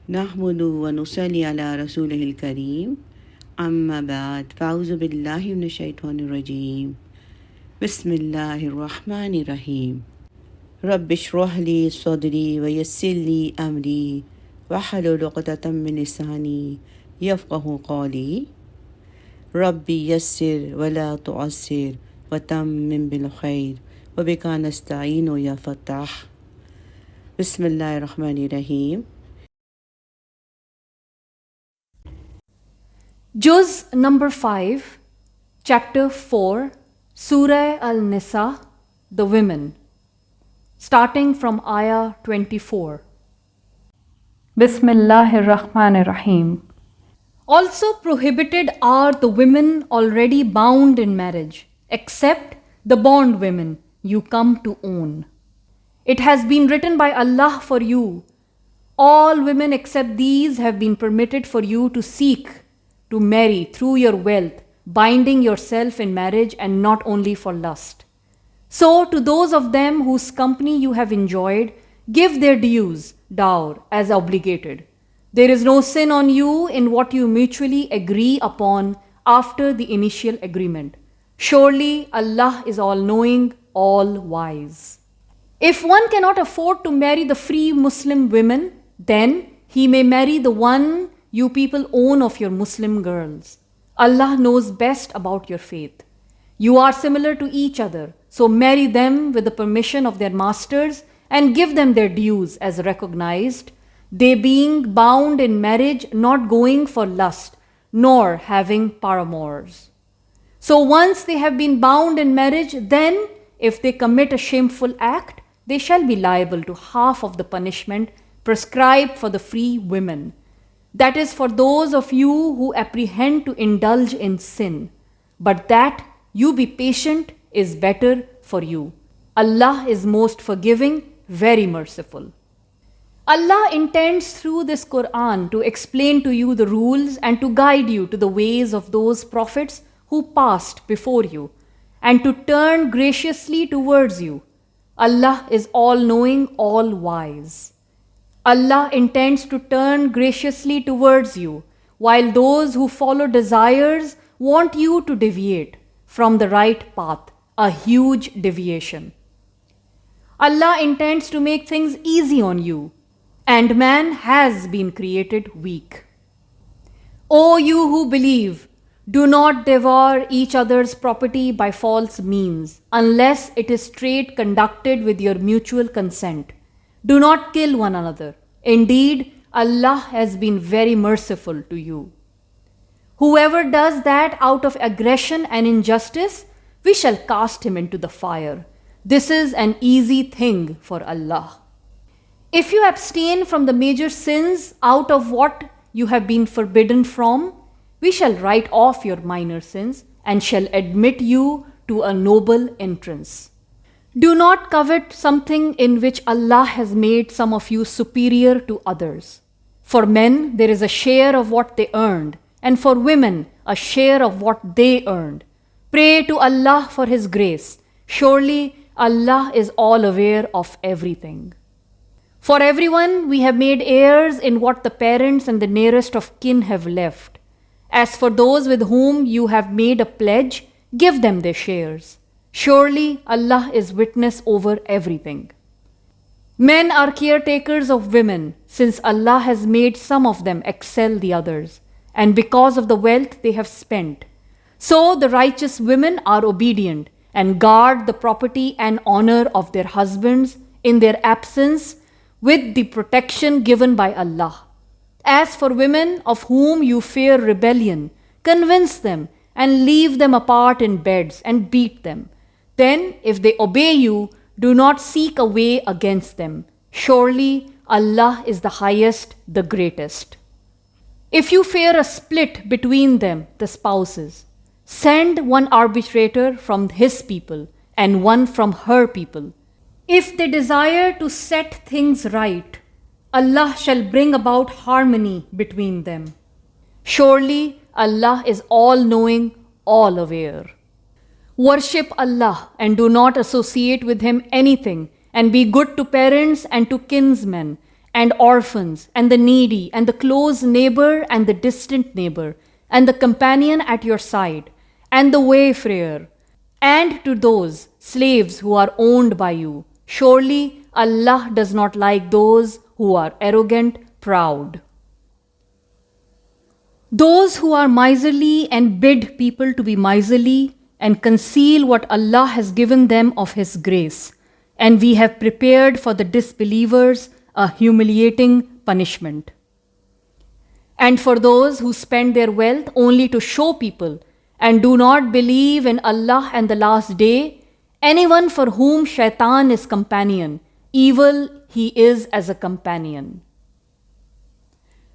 نحمد ونصلي على رسوله الكريم أما بعد فأعوذ بالله من الشيطان الرجيم بسم الله الرحمن الرحيم رب اشرح لي صدري ويسر لي أمري واحلل عقدة من لساني يفقه قولي ربي يسر ولا تعسر وتمم بالخير وبك نستعين يا فتاح بسم الله الرحمن الرحيم. JUZ number 5, Chapter-4, Surah-Al-Nisa, the Women, starting from Ayah 24. Bismillahir-Rahmanir-Rahim. Also prohibited are the women already bound in marriage, except the bondwomen you come to own. It has been written by Allah for you. All women except these have been permitted for you to seek to marry through your wealth, binding yourself in marriage and not only for lust. So to those of them whose company you have enjoyed, give their dues, dower, as obligated. There is no sin on you in what you mutually agree upon after the initial agreement. Surely Allah is all-knowing, all-wise. If one cannot afford to marry the free Muslim women, then he may marry the one you people own of your Muslim girls. Allah knows best about your faith. You are similar to each other, so marry them with the permission of their masters and give them their dues as recognized, they being bound in marriage, not going for lust, nor having paramours. So once they have been bound in marriage, then if they commit a shameful act, they shall be liable to half of the punishment prescribed for the free women. That is for those of you who apprehend to indulge in sin. But that you be patient is better for you. Allah is most forgiving, very merciful. Allah intends through this Quran to explain to you the rules and to guide you to the ways of those prophets who passed before you and to turn graciously towards you. Allah is all-knowing, all-wise. Allah intends to turn graciously towards you, while those who follow desires want you to deviate from the right path, a huge deviation. Allah intends to make things easy on you, and man has been created weak. O you who believe, do not devour each other's property by false means, unless it is straight conducted with your mutual consent. Do not kill one another. Indeed, Allah has been very merciful to you. Whoever does that out of aggression and injustice, we shall cast him into the fire. This is an easy thing for Allah. If you abstain from the major sins out of what you have been forbidden from, we shall write off your minor sins and shall admit you to a noble entrance. Do not covet something in which Allah has made some of you superior to others. For men, there is a share of what they earned, and for women, a share of what they earned. Pray to Allah for His grace. Surely Allah is all aware of everything. For everyone, we have made heirs in what the parents and the nearest of kin have left. As for those with whom you have made a pledge, give them their shares. Surely Allah is witness over everything. Men are caretakers of women, since Allah has made some of them excel the others, and because of the wealth they have spent. So the righteous women are obedient and guard the property and honor of their husbands in their absence with the protection given by Allah. As for women of whom you fear rebellion, convince them and leave them apart in beds and beat them. Then, if they obey you, do not seek a way against them. Surely Allah is the highest, the greatest. If you fear a split between them, the spouses, send one arbitrator from his people and one from her people. If they desire to set things right, Allah shall bring about harmony between them. Surely Allah is all-knowing, all-aware. Worship Allah and do not associate with Him anything, and be good to parents and to kinsmen, and orphans, and the needy, and the close neighbor, and the distant neighbor, and the companion at your side, and the wayfarer, and to those slaves who are owned by you. Surely Allah does not like those who are arrogant, proud. Those who are miserly and bid people to be miserly and conceal what Allah has given them of His grace. And we have prepared for the disbelievers a humiliating punishment. And for those who spend their wealth only to show people and do not believe in Allah and the last day, anyone for whom shaitan is companion, evil he is as a companion.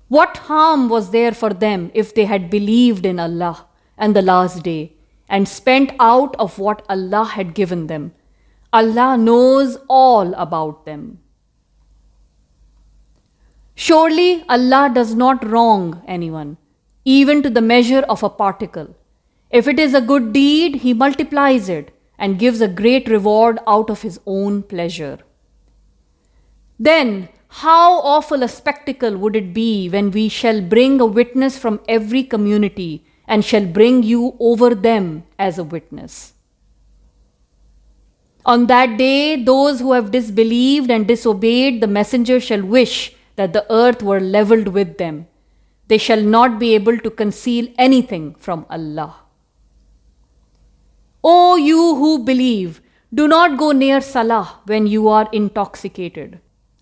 What harm was there for them if they had believed in Allah and the last day and spent out of what Allah had given them? Allah knows all about them. Surely Allah does not wrong anyone, even to the measure of a particle. If it is a good deed, He multiplies it and gives a great reward out of His own pleasure. Then, how awful a spectacle would it be when we shall bring a witness from every community and shall bring you over them as a witness. On that day, those who have disbelieved and disobeyed the messenger shall wish that the earth were leveled with them. They shall not be able to conceal anything from Allah. O you who believe, do not go near Salah when you are intoxicated,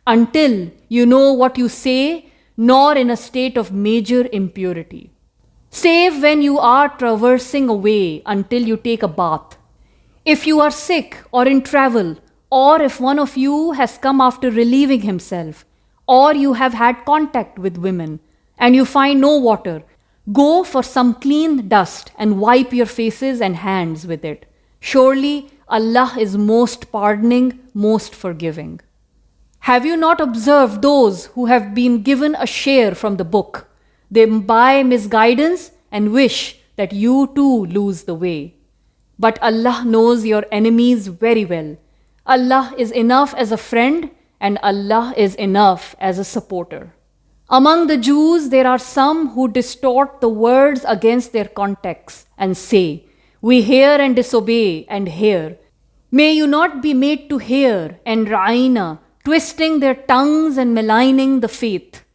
until you know what you say, nor in a state of major impurity, save when you are traversing a way until you take a bath. If you are sick or in travel, or if one of you has come after relieving himself, or you have had contact with women, and you find no water, go for some clean dust and wipe your faces and hands with it. Surely Allah is most pardoning, most forgiving. Have you not observed those who have been given a share from the book? They buy misguidance and wish that you too lose the way. But Allah knows your enemies very well. Allah is enough as a friend, and Allah is enough as a supporter. Among the Jews, there are some who distort the words against their context and say, we hear and disobey and hear. May you not be made to hear and ra'ina, twisting their tongues and maligning the faith.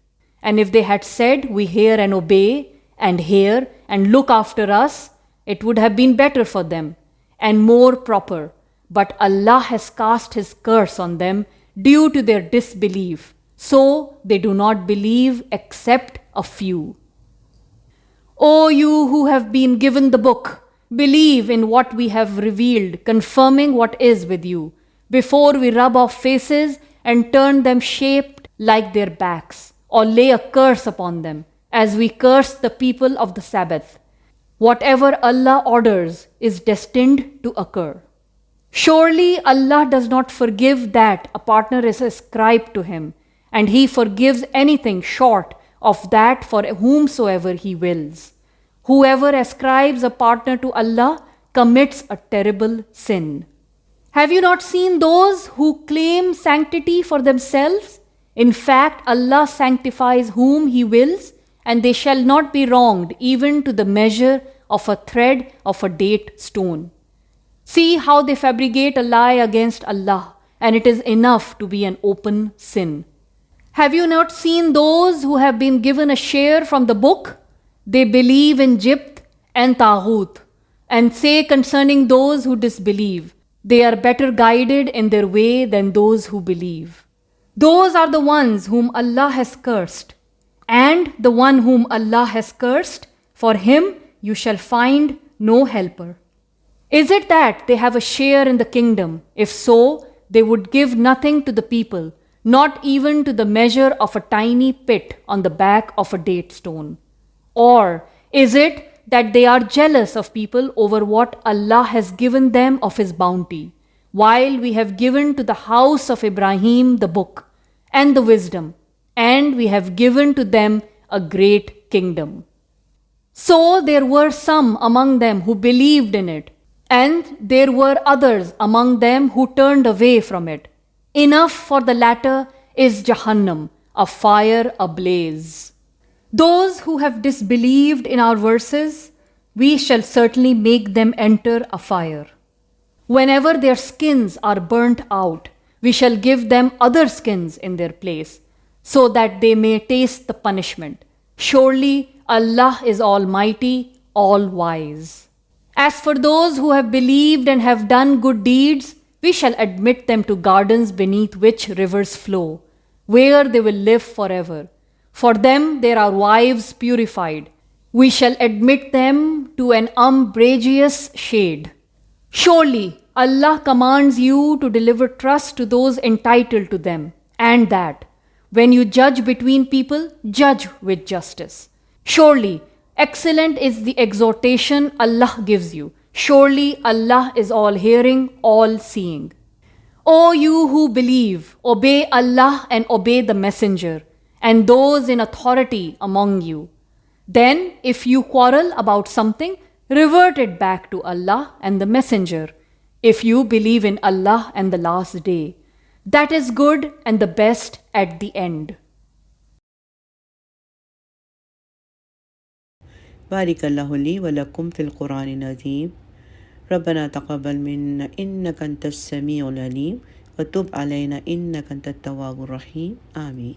And if they had said, we hear and obey and hear and look after us, it would have been better for them and more proper. But Allah has cast His curse on them due to their disbelief, so they do not believe except a few. O you who have been given the book, believe in what we have revealed, confirming what is with you, before we rub off faces and turn them shaped like their backs, or lay a curse upon them, as we cursed the people of the Sabbath. Whatever Allah orders is destined to occur. Surely Allah does not forgive that a partner is ascribed to Him, and He forgives anything short of that for whomsoever He wills. Whoever ascribes a partner to Allah commits a terrible sin. Have you not seen those who claim sanctity for themselves? In fact, Allah sanctifies whom He wills, and they shall not be wronged even to the measure of a thread of a date stone. See how they fabricate a lie against Allah, and it is enough to be an open sin. Have you not seen those who have been given a share from the book? They believe in Jibt and Taghut, and say concerning those who disbelieve, they are better guided in their way than those who believe. Those are the ones whom Allah has cursed, and the one whom Allah has cursed, for him you shall find no helper. Is it that they have a share in the kingdom? If so, they would give nothing to the people, not even to the measure of a tiny pit on the back of a date stone. Or is it that they are jealous of people over what Allah has given them of His bounty, while we have given to the house of Ibrahim the book and the wisdom, and we have given to them a great kingdom? So there were some among them who believed in it, and there were others among them who turned away from it. Enough for the latter is Jahannam, a fire ablaze. Those who have disbelieved in our verses, we shall certainly make them enter a fire. Whenever their skins are burnt out, we shall give them other skins in their place, so that they may taste the punishment. Surely Allah is Almighty, All-Wise. As for those who have believed and have done good deeds, we shall admit them to gardens beneath which rivers flow, where they will live forever. For them there are wives purified. We shall admit them to an umbrageous shade. Surely Allah commands you to deliver trust to those entitled to them, and that when you judge between people, judge with justice. Surely excellent is the exhortation Allah gives you. Surely Allah is all-hearing, all-seeing. O you who believe, obey Allah and obey the Messenger, and those in authority among you. Then, if you quarrel about something, revert it back to Allah and the Messenger, if you believe in Allah and the last day. That is good and the best at the end. بارك الله لي ولكم في القرآن العظيم. ربنا تقبل منا إنك أنت السميع العليم وتب علينا إنك أنت التواب الرحيم. آمين.